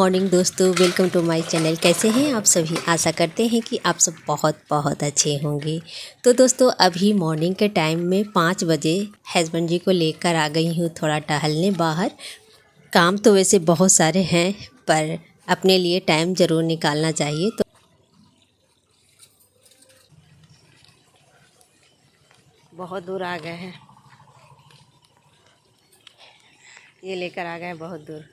Morning दोस्तों, welcome to my channel. कैसे हैं आप सभी? आशा करते हैं कि आप सब बहुत बहुत अच्छे होंगे। तो दोस्तों, अभी मॉर्निंग के टाइम में 5 बजे हस्बैंड जी को लेकर आ गई हूँ थोड़ा टहलने बाहर। काम तो वैसे बहुत सारे हैं, पर अपने लिए टाइम ज़रूर निकालना चाहिए। तो बहुत दूर आ गए हैं, ये लेकर आ गए हैं बहुत दूर।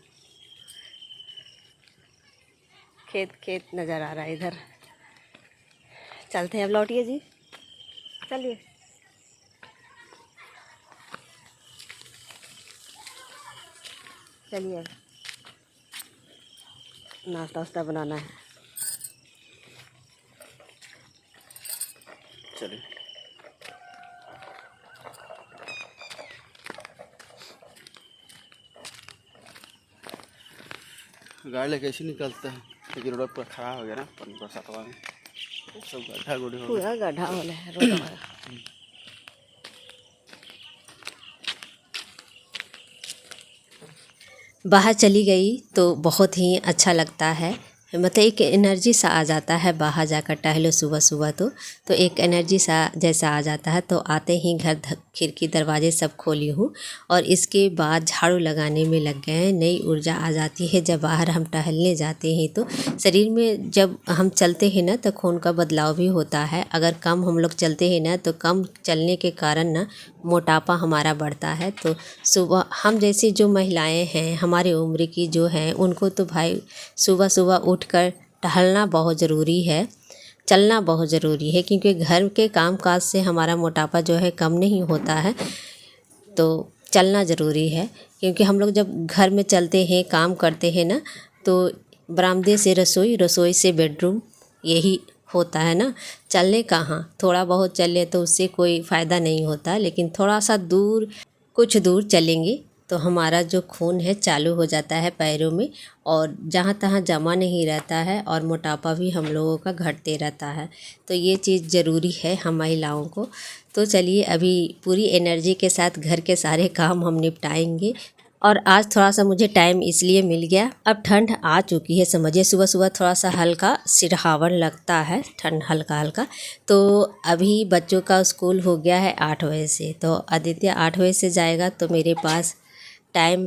खेत नज़र आ रहा है इधर। चलते हैं अब, लौटिए जी, चलिए। चलिए, नाश्ता वास्ता बनाना है। चलिए, गाड़ी लेके ऐसे निकलता है लेकिन रोड पर खड़ा हो गया ना बरसातवा में, सब गड्ढा गुड्ढी हो पूरा गड्ढा होना है रोड हमारा। बाहर चली गई तो बहुत ही अच्छा लगता है, मतलब एक एनर्जी सा आ जाता है। बाहर जाकर टहलो सुबह सुबह तो एक एनर्जी सा जैसा आ जाता है। तो आते ही घर खिड़की दरवाजे सब खोली हूँ और इसके बाद झाड़ू लगाने में लग गए हैं। नई ऊर्जा आ जाती है जब बाहर हम टहलने जाते हैं। तो शरीर में जब हम चलते हैं ना तो खून का बदलाव भी होता है। अगर कम हम लोग चलते हैं ना तो कम चलने के कारण ना मोटापा हमारा बढ़ता है। तो सुबह हम जैसी जो महिलाएं हैं हमारी उम्र की जो हैं, उनको तो भाई सुबह सुबह उठकर टहलना बहुत ज़रूरी है, चलना बहुत ज़रूरी है, क्योंकि घर के कामकाज से हमारा मोटापा जो है कम नहीं होता है। तो चलना ज़रूरी है, क्योंकि हम लोग जब घर में चलते हैं, काम करते हैं ना, तो बरामदे से रसोई, रसोई से बेडरूम, यही होता है ना। चलने कहाँ, थोड़ा बहुत चले तो उससे कोई फ़ायदा नहीं होता, लेकिन थोड़ा सा दूर, कुछ दूर चलेंगे तो हमारा जो खून है चालू हो जाता है पैरों में, और जहाँ तहाँ जमा नहीं रहता है और मोटापा भी हम लोगों का घटते रहता है। तो ये चीज़ ज़रूरी है हम महिलाओं को। तो चलिए, अभी पूरी एनर्जी के साथ घर के सारे काम हम निपटाएंगे। और आज थोड़ा सा मुझे टाइम इसलिए मिल गया, अब ठंड आ चुकी है, समझिए सुबह सुबह थोड़ा सा हल्का सिरहावन लगता है, ठंड हल्का हल्का। तो अभी बच्चों का स्कूल हो गया है 8 बजे से, तो आदित्य 8 बजे से जाएगा, तो मेरे पास टाइम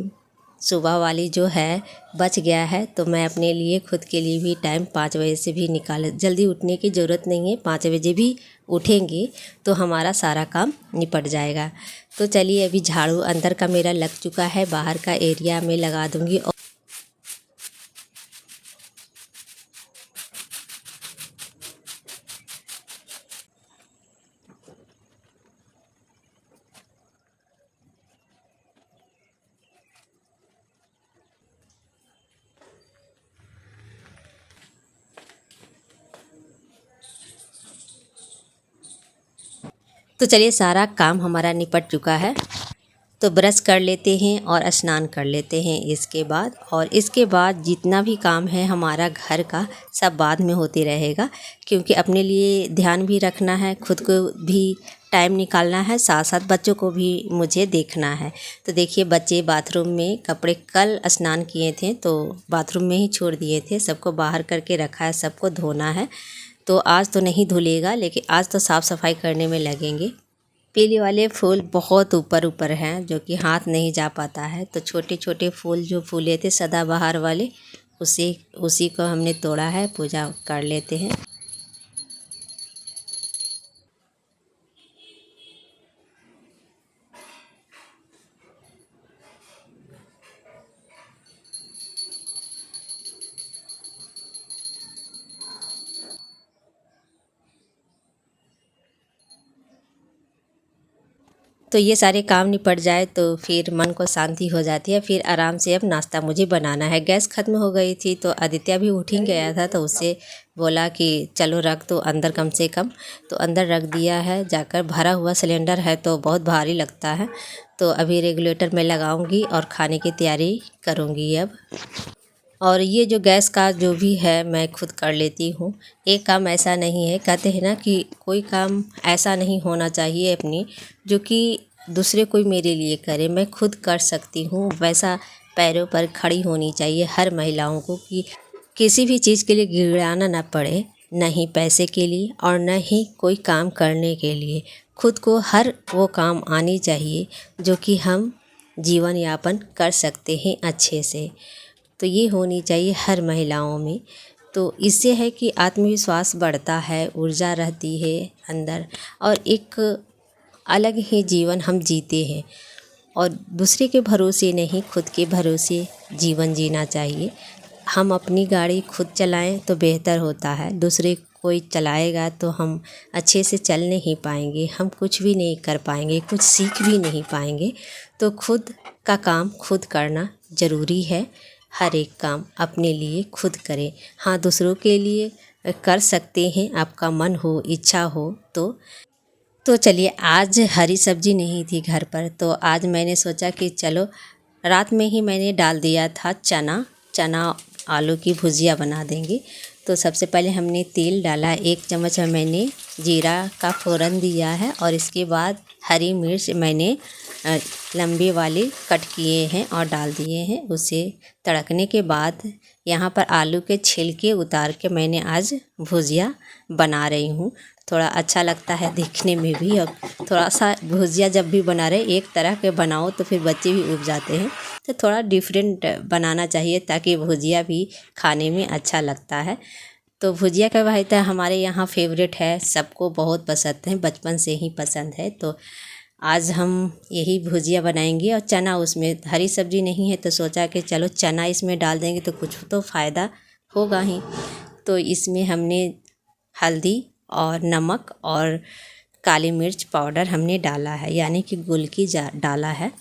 सुबह वाली जो है बच गया है। तो मैं अपने लिए, खुद के लिए भी टाइम 5 बजे से भी निकाल, जल्दी उठने की ज़रूरत नहीं है, 5 बजे भी उठेंगे तो हमारा सारा काम निपट जाएगा। तो चलिए, अभी झाड़ू अंदर का मेरा लग चुका है, बाहर का एरिया में लगा दूंगी। तो चलिए, सारा काम हमारा निपट चुका है। तो ब्रश कर लेते हैं और स्नान कर लेते हैं इसके बाद। और इसके बाद जितना भी काम है हमारा घर का, सब बाद में होते रहेगा, क्योंकि अपने लिए ध्यान भी रखना है, खुद को भी टाइम निकालना है, साथ साथ बच्चों को भी मुझे देखना है। तो देखिए, बच्चे बाथरूम में कपड़े, कल स्नान किए थे तो बाथरूम में ही छोड़ दिए थे, सबको बाहर करके रखा है, सबको धोना है। तो आज तो नहीं धुलेगा, लेकिन आज तो साफ़ सफाई करने में लगेंगे। पीले वाले फूल बहुत ऊपर ऊपर हैं, जो कि हाथ नहीं जा पाता है। तो छोटे छोटे फूल जो फूले थे सदाबहार वाले, उसी को हमने तोड़ा है, पूजा कर लेते हैं। तो ये सारे काम निपट जाए तो फिर मन को शांति हो जाती है। फिर आराम से अब नाश्ता मुझे बनाना है। गैस ख़त्म हो गई थी तो आदित्य भी उठ ही गया था, तो उससे बोला कि चलो रख दो अंदर कम से कम। तो अंदर रख दिया है जाकर। भरा हुआ सिलेंडर है तो बहुत भारी लगता है। तो अभी रेगुलेटर में लगाऊंगी और खाने की तैयारी करूँगी अब। और ये जो गैस का जो भी है मैं खुद कर लेती हूँ। एक काम ऐसा नहीं है, कहते हैं ना कि कोई काम ऐसा नहीं होना चाहिए अपनी, जो कि दूसरे कोई मेरे लिए करे, मैं खुद कर सकती हूँ, वैसा पैरों पर खड़ी होनी चाहिए हर महिलाओं को, कि किसी भी चीज़ के लिए गिड़गिड़ाना ना पड़े, न ही पैसे के लिए और न ही कोई काम करने के लिए। खुद को हर वो काम आनी चाहिए जो कि हम जीवन यापन कर सकते हैं अच्छे से। तो ये होनी चाहिए हर महिलाओं में। तो इससे है कि आत्मविश्वास बढ़ता है, ऊर्जा रहती है अंदर, और एक अलग ही जीवन हम जीते हैं। और दूसरे के भरोसे नहीं, खुद के भरोसे जीवन जीना चाहिए। हम अपनी गाड़ी खुद चलाएं तो बेहतर होता है। दूसरे कोई चलाएगा तो हम अच्छे से चल नहीं पाएंगे, हम कुछ भी नहीं कर पाएंगे, कुछ सीख भी नहीं पाएंगे। तो खुद का काम खुद करना ज़रूरी है। हर एक काम अपने लिए खुद करें। हाँ, दूसरों के लिए कर सकते हैं, आपका मन हो, इच्छा हो तो चलिए, आज हरी सब्जी नहीं थी घर पर, तो आज मैंने सोचा कि चलो, रात में ही मैंने डाल दिया था चना आलू की भुजिया बना देंगे। तो सबसे पहले हमने तेल डाला, 1 चम्मच मैंने जीरा का फ़ोरन दिया है, और इसके बाद हरी मिर्च मैंने लंबे वाले कट किए हैं और डाल दिए हैं। उसे तड़कने के बाद यहाँ पर आलू के छिलके उतार के मैंने आज भुजिया बना रही हूँ। थोड़ा अच्छा लगता है देखने में भी, और थोड़ा सा भुजिया जब भी बना रहे एक तरह के बनाओ तो फिर बच्चे भी उब जाते हैं। तो थोड़ा डिफरेंट बनाना चाहिए ताकि भुजिया भी खाने में अच्छा लगता है। तो भुजिया का भाई तो हमारे यहाँ फेवरेट है, सबको बहुत पसंद है, बचपन से ही पसंद है। तो आज हम यही भुजिया बनाएंगे, और चना, उसमें हरी सब्जी नहीं है तो सोचा कि चलो चना इसमें डाल देंगे तो कुछ तो फ़ायदा होगा ही। तो इसमें हमने हल्दी और नमक और काली मिर्च पाउडर हमने डाला है, यानी कि गुलकी डाला है।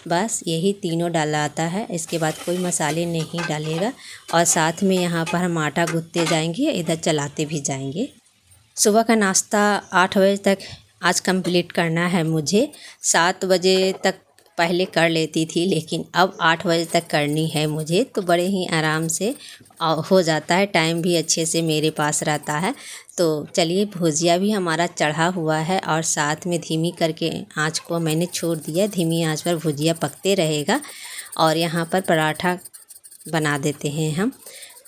बस यही तीनों डाला आता है, इसके बाद कोई मसाले नहीं डालेगा। और साथ में यहाँ पर हम आटा गूँथते जाएंगे, इधर चलाते भी जाएंगे। सुबह का नाश्ता 8 बजे तक आज कंप्लीट करना है मुझे। 7 बजे तक पहले कर लेती थी, लेकिन अब 8 बजे तक करनी है मुझे। तो बड़े ही आराम से हो जाता है, टाइम भी अच्छे से मेरे पास रहता है। तो चलिए, भुजिया भी हमारा चढ़ा हुआ है, और साथ में धीमी करके आँच को मैंने छोड़ दिया। धीमी आँच पर भुजिया पकते रहेगा। और यहाँ पर पराठा बना देते हैं हम।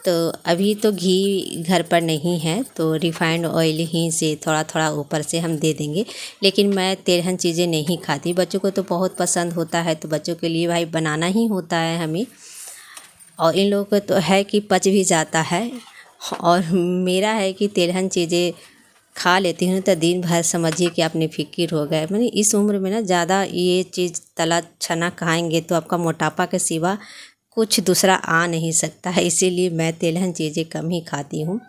तो अभी तो घी घर पर नहीं है, तो रिफ़ाइंड ऑयल ही से थोड़ा थोड़ा ऊपर से हम दे देंगे। लेकिन मैं तेलहन चीज़ें नहीं खाती, बच्चों को तो बहुत पसंद होता है, तो बच्चों के लिए भाई बनाना ही होता है हमें। और इन लोगों को तो है कि पच भी जाता है, और मेरा है कि तेलहन चीज़ें खा लेती हूँ तो दिन भर समझिए कि अपने फिक्र हो गए। मैंने इस उम्र में ना ज़्यादा ये चीज़ तला छना खाएंगे तो आपका मोटापा के सिवा कुछ दूसरा आ नहीं सकता है, इसीलिए मैं तेलहन चीज़ें कम ही खाती हूँ।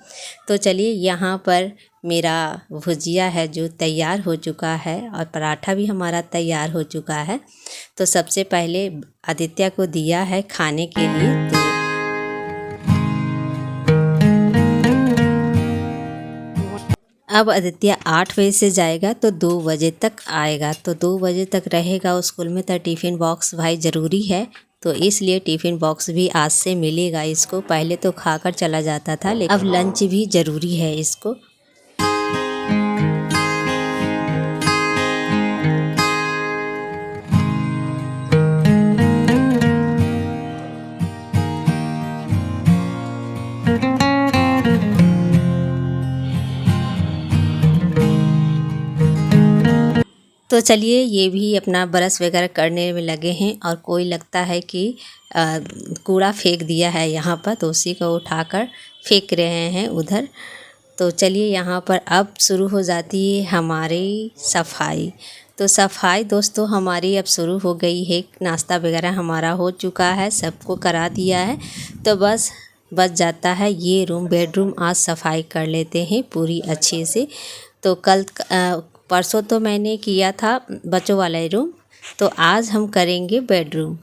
तो चलिए, यहाँ पर मेरा भुजिया है जो तैयार हो चुका है, और पराठा भी हमारा तैयार हो चुका है। तो सबसे पहले आदित्य को दिया है खाने के लिए। तो अब आदित्य 8 बजे से जाएगा तो 2 बजे तक आएगा, तो 2 बजे तक रहेगा स्कूल में। तो टिफ़िन बॉक्स भाई ज़रूरी है, तो इसलिए टिफ़िन बॉक्स भी आज से मिलेगा इसको। पहले तो खाकर चला जाता था, लेकिन अब लंच भी ज़रूरी है इसको। तो चलिए, ये भी अपना ब्रश वगैरह करने में लगे हैं, और कोई लगता है कि कूड़ा फेंक दिया है यहाँ पर, तो उसी को उठाकर फेंक रहे हैं उधर। तो चलिए, यहाँ पर अब शुरू हो जाती है हमारी सफाई। तो सफाई दोस्तों हमारी अब शुरू हो गई है। नाश्ता वगैरह हमारा हो चुका है, सबको करा दिया है। तो बस बच जाता है ये रूम, बेडरूम आज सफाई कर लेते हैं पूरी अच्छे से। तो परसों तो मैंने किया था बच्चों वाला रूम, तो आज हम करेंगे बेडरूम।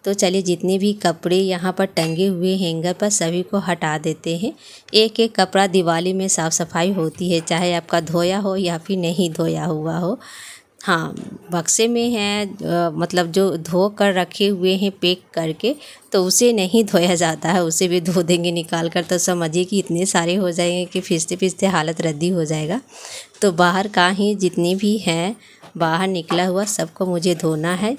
तो चलिए, जितने भी कपड़े यहाँ पर टंगे हुए हैंगर पर सभी को हटा देते हैं। एक एक कपड़ा दिवाली में साफ़ सफाई होती है, चाहे आपका धोया हो या फिर नहीं धोया हुआ हो। हाँ, बक्से में है मतलब जो धो कर रखे हुए हैं पैक करके, तो उसे नहीं धोया जाता है, उसे भी धो देंगे निकाल कर। तो समझिए कि इतने सारे हो जाएंगे कि फिसते फिसते हालत रद्दी हो जाएगा। तो बाहर का ही जितने भी हैं बाहर निकला हुआ सबको मुझे धोना है।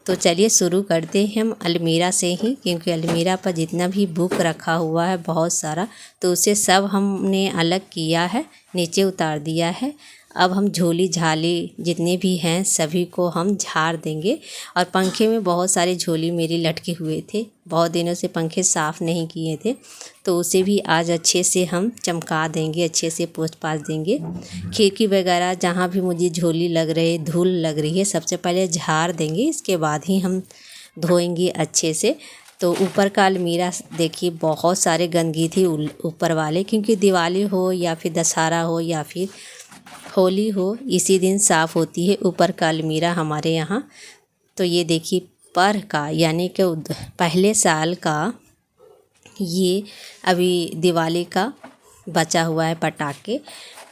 तो चलिए शुरू करते हैं हम अलमीरा से ही, क्योंकि अलमीरा पर जितना भी बुक रखा हुआ है बहुत सारा, तो उसे सब हमने अलग किया है, नीचे उतार दिया है। अब हम झोली झाली जितने भी हैं सभी को हम झाड़ देंगे। और पंखे में बहुत सारे झोली मेरी लटके हुए थे, बहुत दिनों से पंखे साफ़ नहीं किए थे, तो उसे भी आज अच्छे से हम चमका देंगे, अच्छे से पोंछ पाछ देंगे। खिड़की वगैरह जहाँ भी मुझे झोली लग रही, धूल लग रही है, सबसे पहले झाड़ देंगे, इसके बाद ही हम धोएंगे अच्छे से। तो ऊपर का अलमीरा देखिए बहुत सारे गंदगी थी ऊपर वाले, क्योंकि दिवाली हो या फिर दशहरा हो या फिर होली हो, इसी दिन साफ़ होती है ऊपर का अलमीरा हमारे यहाँ। तो ये देखिए पर का यानी कि पहले साल का ये अभी दिवाली का बचा हुआ है पटाखे।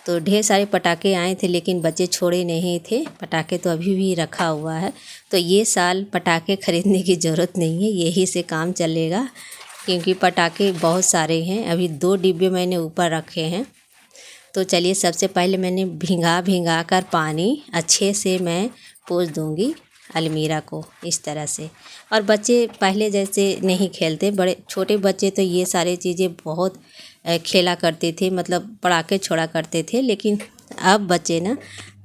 तो ढेर सारे पटाखे आए थे लेकिन बच्चे छोड़े नहीं थे, पटाखे तो अभी भी रखा हुआ है। तो ये साल पटाखे ख़रीदने की ज़रूरत नहीं है, यही से काम चलेगा, क्योंकि पटाखे बहुत सारे हैं। अभी 2 डिब्बे मैंने ऊपर रखे हैं। तो चलिए सबसे पहले मैंने भिंगा कर पानी अच्छे से मैं पोंछ दूँगी अलमीरा को इस तरह से। और बच्चे पहले जैसे नहीं खेलते, बड़े छोटे बच्चे तो ये सारी चीज़ें बहुत खेला करते थे, मतलब पटाखे छोड़ा करते थे। लेकिन अब बच्चे ना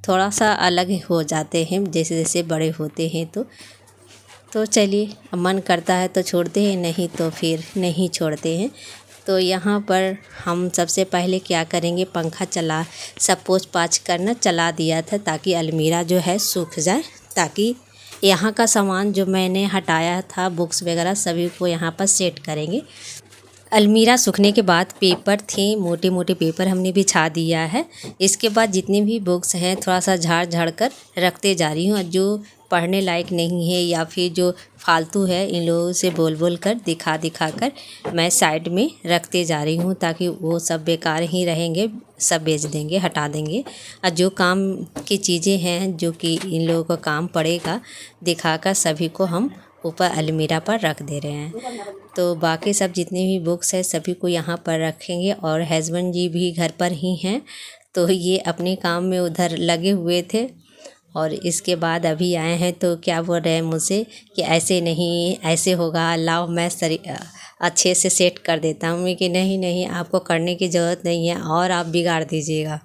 थोड़ा सा अलग हो जाते हैं जैसे जैसे बड़े होते हैं। तो चलिए मन करता है तो छोड़ते हैं, नहीं तो फिर नहीं छोड़ते हैं। तो यहाँ पर हम सबसे पहले क्या करेंगे, पंखा चला सब पोंछ पाछ करना चला दिया था ताकि अलमीरा जो है सूख जाए, ताकि यहाँ का सामान जो मैंने हटाया था बुक्स वगैरह सभी को यहाँ पर सेट करेंगे। अलमीरा सूखने के बाद पेपर थे, मोटे मोटे पेपर हमने बिछा दिया है। इसके बाद जितनी भी बुक्स हैं थोड़ा सा झाड़ कर रखते जा रही हूँ, और जो पढ़ने लायक नहीं है या फिर जो फालतू है इन लोगों से बोल कर दिखा कर मैं साइड में रखते जा रही हूँ, ताकि वो सब बेकार ही रहेंगे, सब बेच देंगे, हटा देंगे। और जो काम की चीज़ें हैं जो कि इन लोगों को काम पड़ेगा दिखाकर सभी को हम ऊपर अलमीरा पर रख दे रहे हैं। तो बाकी सब जितने भी बुक्स हैं सभी को यहाँ पर रखेंगे। और हस्बैंड जी भी घर पर ही हैं, तो ये अपने काम में उधर लगे हुए थे। और इसके बाद अभी आए हैं तो क्या बोल रहे हैं मुझसे कि ऐसे नहीं ऐसे होगा, लाओ मैं अच्छे से सेट कर देता हूँ। मैं कि नहीं आपको करने की ज़रूरत नहीं है और आप बिगाड़ दीजिएगा।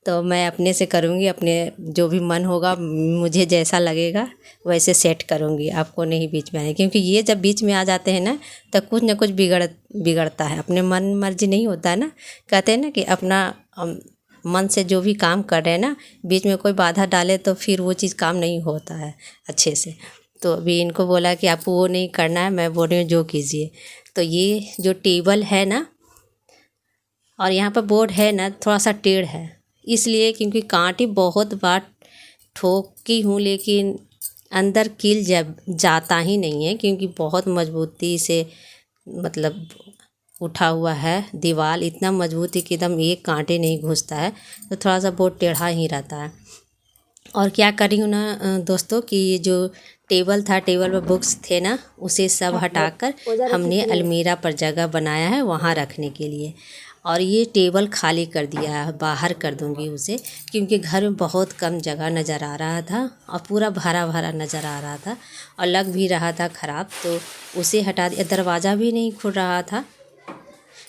तो मैं अपने से करूँगी, अपने जो भी मन होगा, मुझे जैसा लगेगा वैसे सेट करूँगी, आपको नहीं बीच में आने। क्योंकि ये जब बीच में आ जाते हैं ना तो कुछ ना कुछ बिगड़ता है, अपने मन मर्जी नहीं होता है ना। कहते हैं ना कि अपना मन से जो भी काम कर रहे हैं ना, बीच में कोई बाधा डाले तो फिर वो चीज़ काम नहीं होता है अच्छे से। तो अभी इनको बोला कि आपको वो नहीं करना है, मैं बोल रही हूँ जो कीजिए। तो ये जो टेबल है ना और यहाँ पर बोर्ड है ना थोड़ा सा टेढ़ है, इसलिए क्योंकि कांटे बहुत बार ठोकी हूँ लेकिन अंदर कील जब जाता ही नहीं है, क्योंकि बहुत मजबूती से मतलब उठा हुआ है दीवार, इतना मजबूत है कि एकदम एक कांटे नहीं घुसता है। तो थोड़ा सा बहुत टेढ़ा ही रहता है। और क्या कर रही हूँ ना दोस्तों कि ये जो टेबल था, टेबल पर बुक्स थे ना, उसे सब हटाकर हमने अलमीरा पर जगह बनाया है वहाँ रखने के लिए। और ये टेबल खाली कर दिया है, बाहर कर दूँगी उसे, क्योंकि घर में बहुत कम जगह नज़र आ रहा था और पूरा भरा भरा नज़र आ रहा था और लग भी रहा था ख़राब। तो उसे हटा दिया। दरवाज़ा भी नहीं खुल रहा था,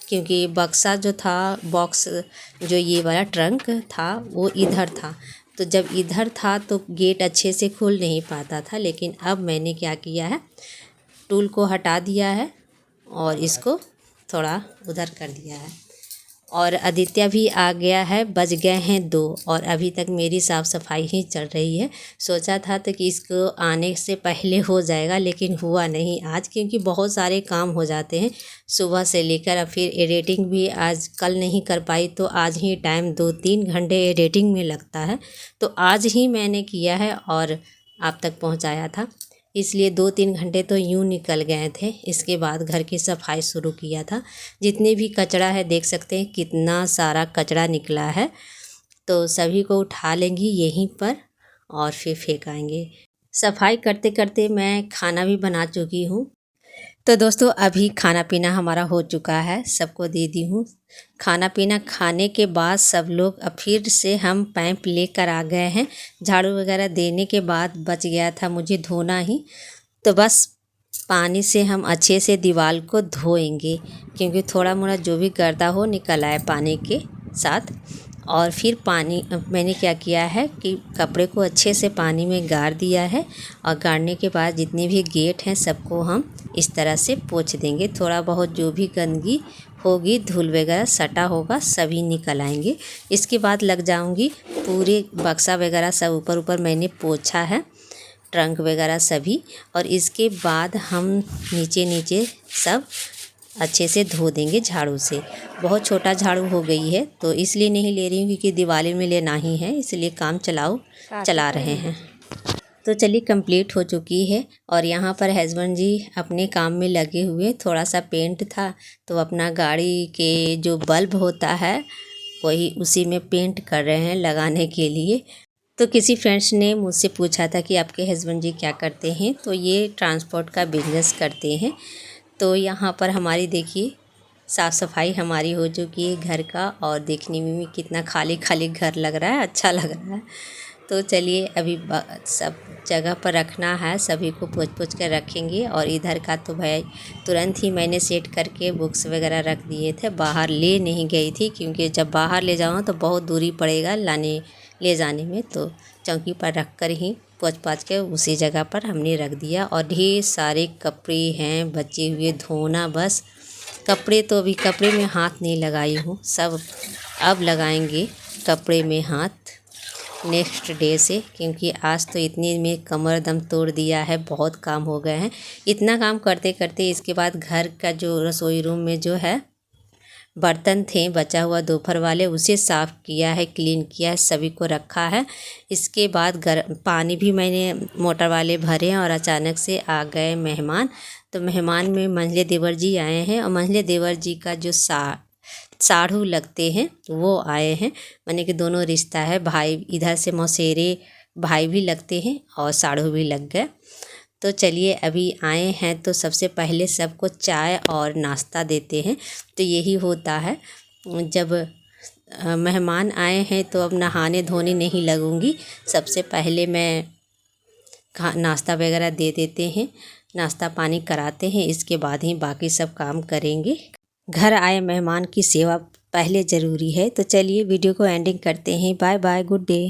क्योंकि बक्सा जो था, बॉक्स जो ये वाला ट्रंक था वो इधर था। तो जब इधर था तो गेट अच्छे से खुल नहीं पाता था। लेकिन अब मैंने क्या किया है, टूल को हटा दिया है और इसको थोड़ा उधर कर दिया है। और आदित्य भी आ गया है, बज गए हैं 2 और अभी तक मेरी साफ़ सफाई ही चल रही है। सोचा था तो कि इसको आने से पहले हो जाएगा, लेकिन हुआ नहीं आज, क्योंकि बहुत सारे काम हो जाते हैं सुबह से लेकर। अब फिर एडिटिंग भी आज कल नहीं कर पाई, तो आज ही टाइम 2-3 घंटे एडिटिंग में लगता है, तो आज ही मैंने किया है और आप तक पहुंचाया था। इसलिए 2-3 घंटे तो यूँ निकल गए थे। इसके बाद घर की सफाई शुरू किया था। जितने भी कचरा है देख सकते हैं कितना सारा कचरा निकला है, तो सभी को उठा लेंगी यहीं पर और फिर फेंकाएंगे। सफाई करते करते मैं खाना भी बना चुकी हूँ। तो दोस्तों अभी खाना पीना हमारा हो चुका है, सबको दे दी हूँ। खाना पीना खाने के बाद सब लोग अब फिर से हम पाइप लेकर आ गए हैं। झाड़ू वगैरह देने के बाद बच गया था मुझे धोना ही, तो बस पानी से हम अच्छे से दीवार को धोएंगे, क्योंकि थोड़ा मोड़ा जो भी गर्दा हो निकल आए पानी के साथ। और फिर पानी मैंने क्या किया है कि कपड़े को अच्छे से पानी में गाड़ दिया है, और गाड़ने के बाद जितने भी गेट हैं सबको हम इस तरह से पोंछ देंगे। थोड़ा बहुत जो भी गंदगी होगी, धूल वगैरह सटा होगा, सभी निकल आएंगे। इसके बाद लग जाऊंगी पूरे बक्सा वगैरह सब ऊपर ऊपर मैंने पोंछा है, ट्रंक वगैरह सभी। और इसके बाद हम नीचे नीचे सब अच्छे से धो देंगे झाड़ू से। बहुत छोटा झाड़ू हो गई है तो इसलिए नहीं ले रही हूँ, क्योंकि दिवाली में लेना ही है, इसलिए काम चला रहे हैं। तो चलिए कंप्लीट हो चुकी है। और यहाँ पर हस्बैंड जी अपने काम में लगे हुए, थोड़ा सा पेंट था तो अपना गाड़ी के जो बल्ब होता है वही उसी में पेंट कर रहे हैं लगाने के लिए। तो किसी फ्रेंड्स ने मुझसे पूछा था कि आपके हस्बैंड जी क्या करते हैं, तो ये ट्रांसपोर्ट का बिजनेस करते हैं। तो यहाँ पर हमारी देखिए साफ़ सफाई हमारी हो चुकी है घर का, और देखने में भी कितना खाली खाली घर लग रहा है, अच्छा लग रहा है। तो चलिए अभी सब जगह पर रखना है, सभी को पोंछ पोंछ कर रखेंगे। और इधर का तो भाई तुरंत ही मैंने सेट करके बुक्स वगैरह रख दिए थे, बाहर ले नहीं गई थी, क्योंकि जब बाहर ले जाऊँ तो बहुत दूरी पड़ेगा ले जाने में। तो चौकी पर रख कर ही पोंछ पाछ के उसी जगह पर हमने रख दिया। और ढेर सारे कपड़े हैं बचे हुए, धोना बस। कपड़े तो अभी कपड़े में हाथ नहीं लगाई हूँ, सब अब लगाएंगे कपड़े में हाथ नेक्स्ट डे से, क्योंकि आज तो इतनी में कमर दम तोड़ दिया है, बहुत काम हो गए हैं। इतना काम करते करते इसके बाद घर का जो रसोई रूम में जो है बर्तन थे बचा हुआ दोपहर वाले, उसे साफ़ किया है, क्लीन किया है, सभी को रखा है। इसके बाद पानी भी मैंने मोटर वाले भरे हैं। और अचानक से आ गए मेहमान, तो मेहमान में मंझले देवर जी आए हैं, और मंझले देवर जी का जो साढ़ू लगते हैं वो आए हैं, माने कि दोनों रिश्ता है, भाई इधर से मौसेरे भाई भी लगते हैं और साढ़ू भी लग गए। तो चलिए अभी आए हैं तो सबसे पहले सबको चाय और नाश्ता देते हैं। तो यही होता है जब मेहमान आए हैं, तो अब नहाने धोने नहीं लगूंगी, सबसे पहले मैं नाश्ता वगैरह दे देते हैं, नाश्ता पानी कराते हैं, इसके बाद ही बाकी सब काम करेंगे। घर आए मेहमान की सेवा पहले ज़रूरी है। तो चलिए वीडियो को एंडिंग करते हैं। Bye bye, good day.